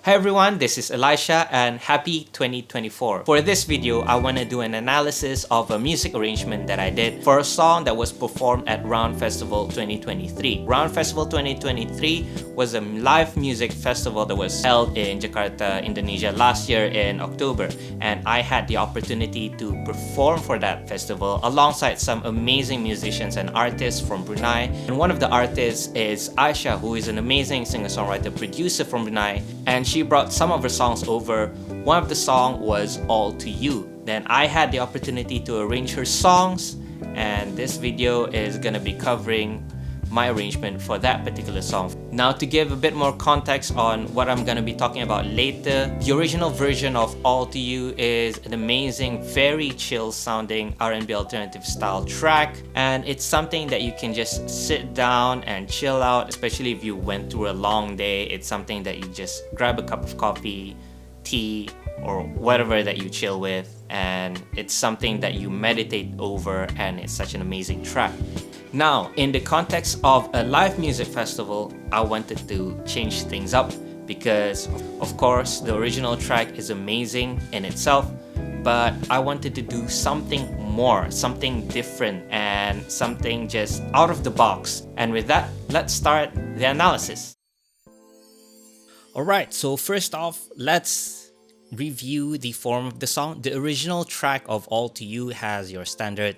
Hey everyone, this is Elisha and happy 2024. For this video, I want to do an analysis of a music arrangement that I did for a song that was performed at Round Festival 2023. Round Festival 2023 was a live music festival that was held in Jakarta, Indonesia last year in October, and I had the opportunity to perform for that festival alongside some amazing musicians and artists from Brunei. And one of the artists is Aisyah, who is an amazing singer-songwriter producer from Brunei, and she brought some of her songs over. One of the songs was All To You. Then I had the opportunity to arrange her songs, and this video is gonna be covering my arrangement for that particular song. Now, to give a bit more context on what I'm gonna be talking about later, the original version of All To You is an amazing, very chill sounding R&B alternative style track, and it's something that you can just sit down and chill out, especially if you went through a long day. It's something that you just grab a cup of coffee, tea, or whatever that you chill with, and it's something that you meditate over, and it's such an amazing track. Now, in the context of a live music festival, I wanted to change things up because, of course, the original track is amazing in itself, but I wanted to do something more, something different, and something just out of the box. And with that, let's start the analysis. Alright, so first off, let's review the form of the song. The original track of All To You has your standard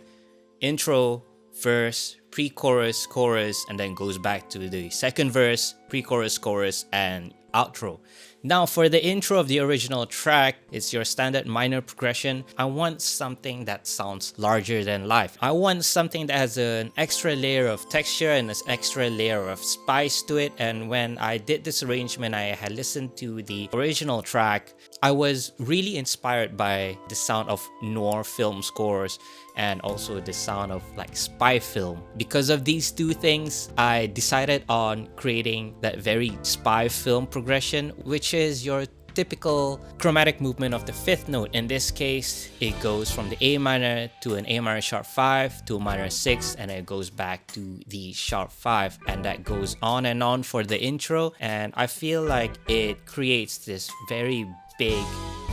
intro, verse, pre-chorus, chorus, and then goes back to the second verse, pre-chorus, chorus, and outro. Now, for the intro of the original track, it's your standard minor progression. I want something that sounds larger than life. I want something that has an extra layer of texture and an extra layer of spice to it. And when I did this arrangement, I had listened to the original track. I was really inspired by the sound of noir film scores and also the sound of like spy film. Because of these two things, I decided on creating that very spy film progression, which is your typical chromatic movement of the fifth note. In this case, it goes from the A minor to an A minor sharp 5 to a minor 6, and it goes back to the sharp 5, and that goes on and on for the intro. And I feel like it creates this very big,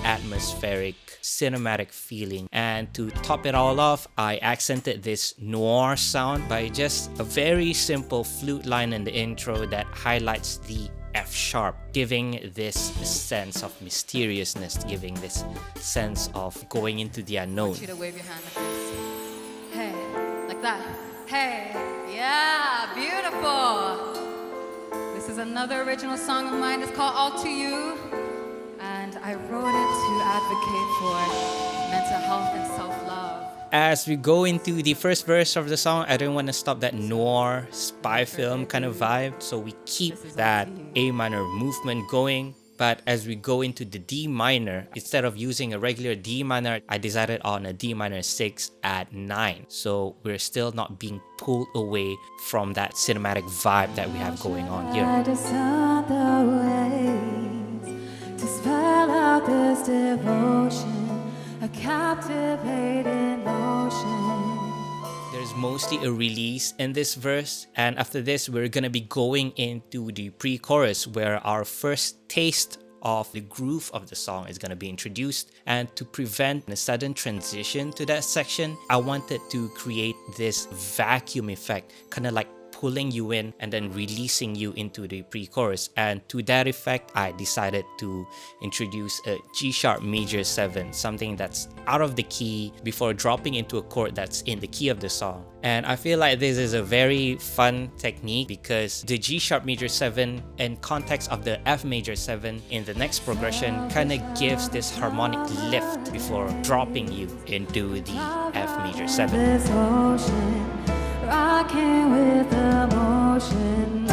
atmospheric, cinematic feeling. And to top it all off, I accented this noir sound by just a very simple flute line in the intro that highlights the F sharp, giving this sense of mysteriousness, giving this sense of going into the unknown. I want you to wave your hand like this. Hey, like that. Hey, yeah, beautiful. This is another original song of mine. It's called All To You. And I wrote it to advocate for mental health and self-love. As we go into the first verse of the song, I don't want to stop that noir spy film kind of vibe, so we keep that A minor movement going. But as we go into the D minor, instead of using a regular D minor, I decided on a D minor 6 at 9. So we're still not being pulled away from that cinematic vibe that we have going on here. To spell out this devotion, a captivating motion. There's mostly a release in this verse, and after this we're gonna be going into the pre-chorus where our first taste of the groove of the song is gonna be introduced. And to prevent a sudden transition to that section, I wanted to create this vacuum effect, kind of like pulling you in and then releasing you into the pre-chorus. And to that effect, I decided to introduce a G sharp major 7, something that's out of the key before dropping into a chord that's in the key of the song. And I feel like this is a very fun technique because the G sharp major 7 in context of the F major 7 in the next progression kind of gives this harmonic lift before dropping you into the F major 7. Rocking with emotion.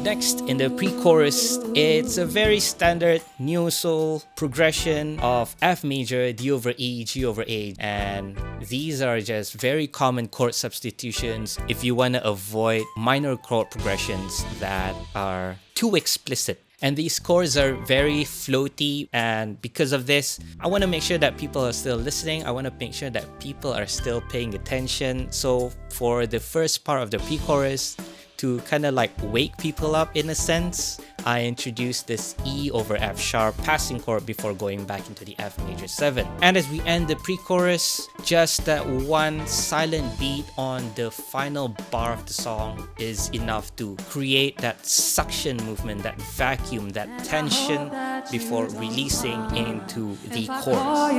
Next, in the pre-chorus, it's a very standard neo soul progression of F major, D over E, G over A, and these are just very common chord substitutions if you want to avoid minor chord progressions that are too explicit. And these chords are very floaty, and because of this, I want to make sure that people are still listening. I want to make sure that people are still paying attention. So for the first part of the pre-chorus, to kind of like wake people up in a sense, I introduced this E over F sharp passing chord before going back into the F major 7. And as we end the pre-chorus, just that one silent beat on the final bar of the song is enough to create that suction movement, that vacuum, that tension before releasing into the chorus.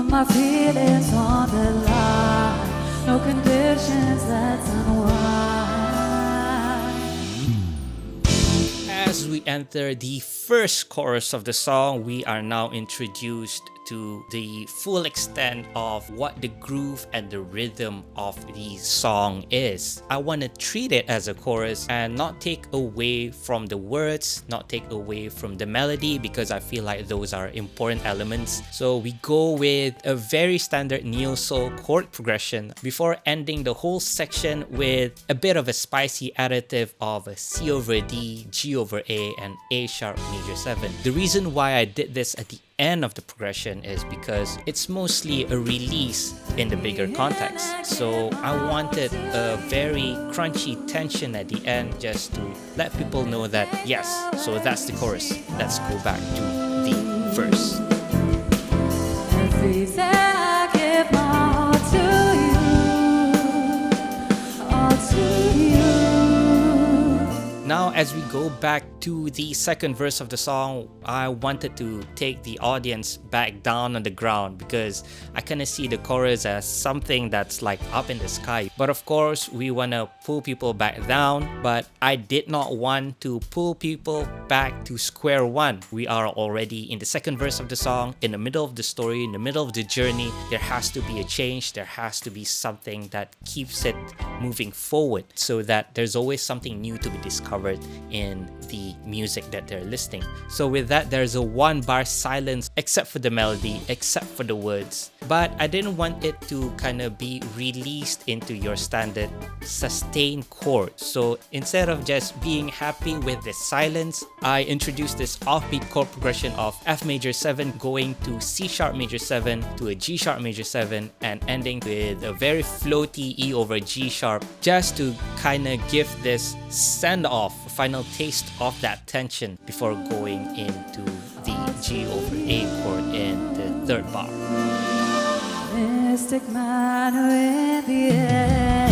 My feelings on the line, no conditions, that's unwind. As we enter the first chorus of the song, we are now introduced to the full extent of what the groove and the rhythm of the song is. I want to treat it as a chorus and not take away from the words, not take away from the melody, because I feel like those are important elements. So we go with a very standard neo-soul chord progression before ending the whole section with a bit of a spicy additive of a C over D, G over A, and A sharp major 7. The reason why I did this at the end of the progression is because it's mostly a release in the bigger context. So I wanted a very crunchy tension at the end just to let people know that yes, so that's the chorus. Let's go back to the verse. Every day I give my all to you. Now, as we go back to the second verse of the song, I wanted to take the audience back down on the ground because I kind of see the chorus as something that's like up in the sky. But of course, we want to pull people back down, but I did not want to pull people back to square one. We are already in the second verse of the song, in the middle of the story, in the middle of the journey. There has to be a change. There has to be something that keeps it moving forward so that there's always something new to be discovered in the music that they're listening. So with that, there's a 1 bar silence except for the melody, except for the words. But I didn't want it to kind of be released into your standard sustained chord. So instead of just being happy with the silence, I introduced this offbeat chord progression of F major 7 going to C sharp major 7 to a G sharp major 7 and ending with a very floaty E over G sharp, just to kind of give this send-off, final taste of that tension before going into the G over A chord in the third bar. Mystic manner in the air,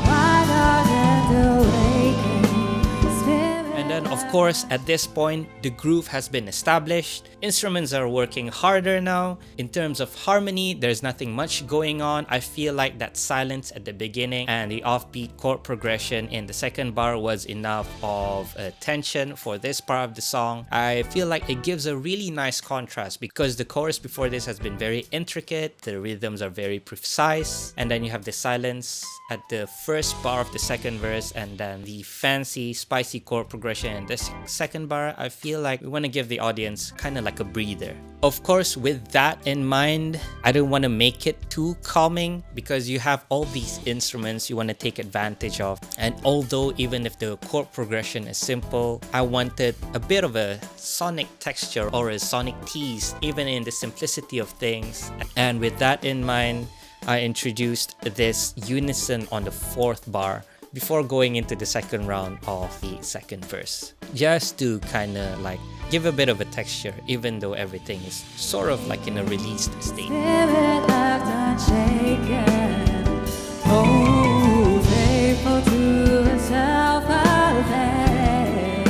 wide and awakening, spirit. And then of course, at this point, the groove has been established. Instruments are working harder now. In terms of harmony, there's nothing much going on. I feel like that silence at the beginning and the offbeat chord progression in the second bar was enough of a tension for this part of the song. I feel like it gives a really nice contrast because the chorus before this has been very intricate, the rhythms are very precise, and then you have the silence at the first bar of the second verse and then the fancy spicy chord progression in this second bar. I feel like we want to give the audience kind of like a breather. Of course, with that in mind, I don't want to make it too calming because you have all these instruments you want to take advantage of. And although even if the chord progression is simple, I wanted a bit of a sonic texture or a sonic tease even in the simplicity of things. And with that in mind, I introduced this unison on the fourth bar before going into the second round of the second verse, just to kind of like give a bit of a texture even though everything is sort of like in a released state. Spirit left unshaken, oh, faithful to himself alone.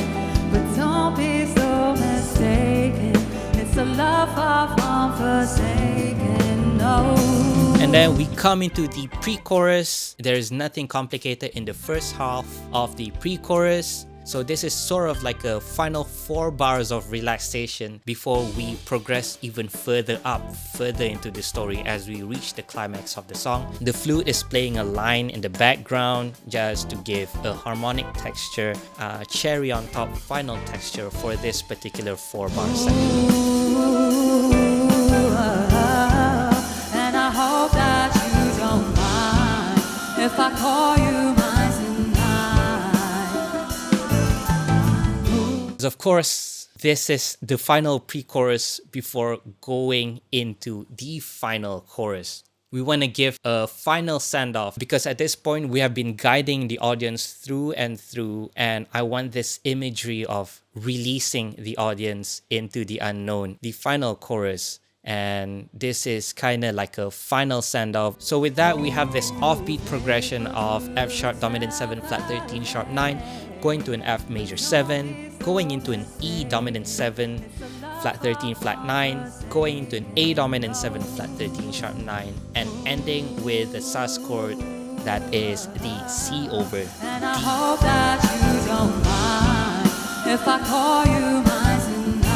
But don't be so mistaken, it's a love far from forsaken, no. And then we come into the pre-chorus. There is nothing complicated in the first half of the pre-chorus. So this is sort of like a final 4 bars of relaxation before we progress even further up, further into the story as we reach the climax of the song. The flute is playing a line in the background just to give a harmonic texture, cherry on top final texture for this particular 4 bar section. And I hope that you don't mind if I call you mine tonight. Of course, this is the final pre-chorus before going into the final chorus. We want to give a final send-off because at this point we have been guiding the audience through and through, and I want this imagery of releasing the audience into the unknown, the final chorus. And this is kind of like a final send-off. So with that, we have this offbeat progression of F sharp dominant 7 flat 13 sharp 9 going to an F major 7, going into an E dominant 7 flat 13 flat 9, going into an A dominant 7 flat 13 sharp 9, and ending with a sus chord that is the C over D. And I hope that you don't mind if I call you mine tonight.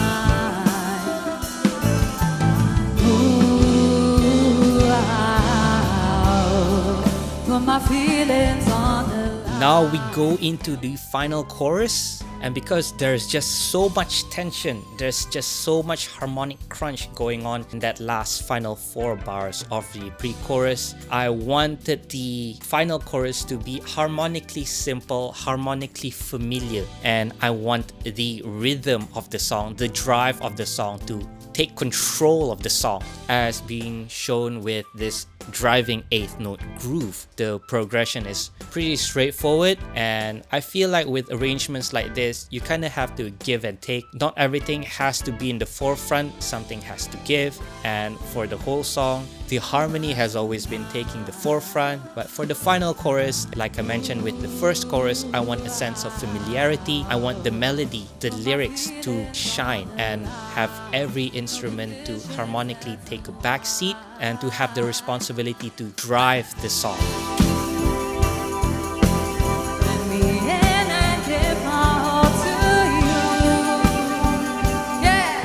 Ooh, I'll put my feelings on the line. Now we go into the final chorus, and because there's just so much tension, there's just so much harmonic crunch going on in that last final 4 bars of the pre-chorus, I wanted the final chorus to be harmonically simple, harmonically familiar, and I want the rhythm of the song, the drive of the song to take control of the song, as being shown with this driving 8th note groove. The progression is pretty straightforward, and I feel like with arrangements like this, you kind of have to give and take. Not everything has to be in the forefront, something has to give, and for the whole song, the harmony has always been taking the forefront. But for the final chorus, like I mentioned with the first chorus, I want a sense of familiarity. I want the melody, the lyrics to shine and have every instrument to harmonically take a back seat and to have the responsibility to drive the song. Let me in and give my all to you. Yeah.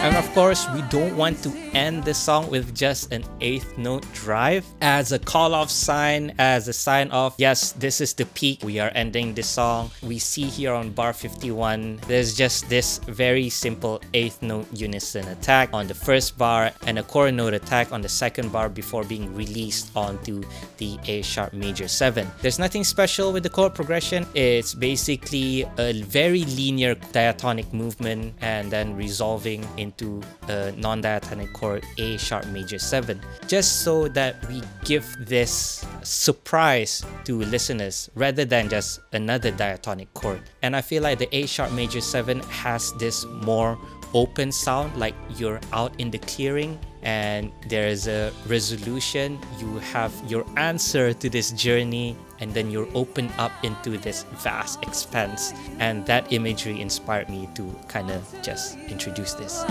And of course, we don't want to end the song with just an 8th note drive as a call-off sign, as a sign of, yes, this is the peak, we are ending the song. We see here on bar 51, there's just this very simple 8th note unison attack on the first bar and a chord note attack on the second bar before being released onto the A sharp major 7. There's nothing special with the chord progression. It's basically a very linear diatonic movement and then resolving into a non-diatonic chord A sharp major 7, just so that we give this surprise to listeners rather than just another diatonic chord. And I feel like the A sharp major 7 has this more open sound, like you're out in the clearing and there's a resolution, you have your answer to this journey, and then you're opened up into this vast expanse. And that imagery inspired me to kind of just introduce this.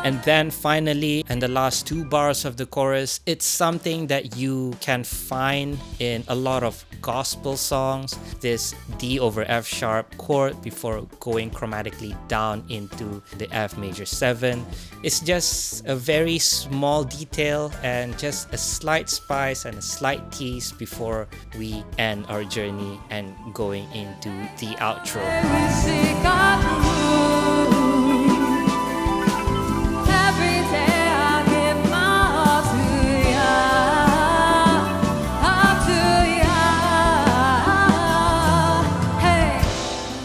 And then finally, in the last 2 bars of the chorus, it's something that you can find in a lot of gospel songs. This D over F sharp chord before going chromatically down into the F major 7. It's just a very small detail and just a slight spice and a slight tease before we end our journey and going into the outro.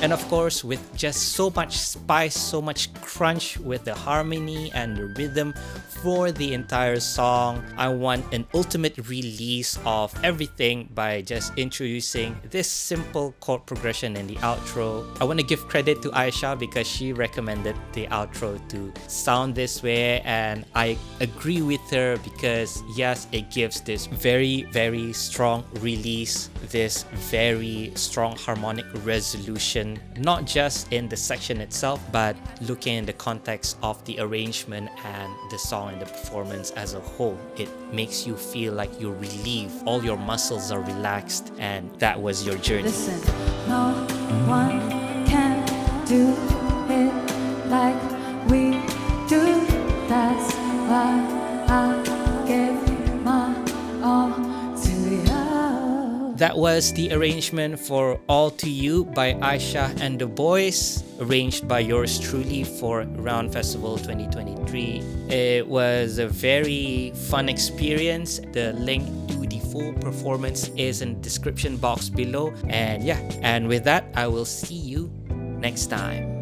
And of course, with just so much spice, so much crunch with the harmony and the rhythm for the entire song, I want an ultimate release of everything by just introducing this simple chord progression in the outro. I want to give credit to Aisyah because she recommended the outro to sound this way, and I agree with her because yes, it gives this very, very strong release, this very strong harmonic resolution, not just in the section itself, but looking in the context of the arrangement and the song and the performance as a whole. It makes you feel like you're relieved, all your muscles are relaxed, and that was your journey. Listen, no one can do it like we do. That's why I give my all to you. That was the arrangement for All To You by Aisyah and TheBoys, arranged by yours truly for Round Festival 2023. It was a very fun experience. The link to the full performance is in the description box below. And with that, I will see you next time.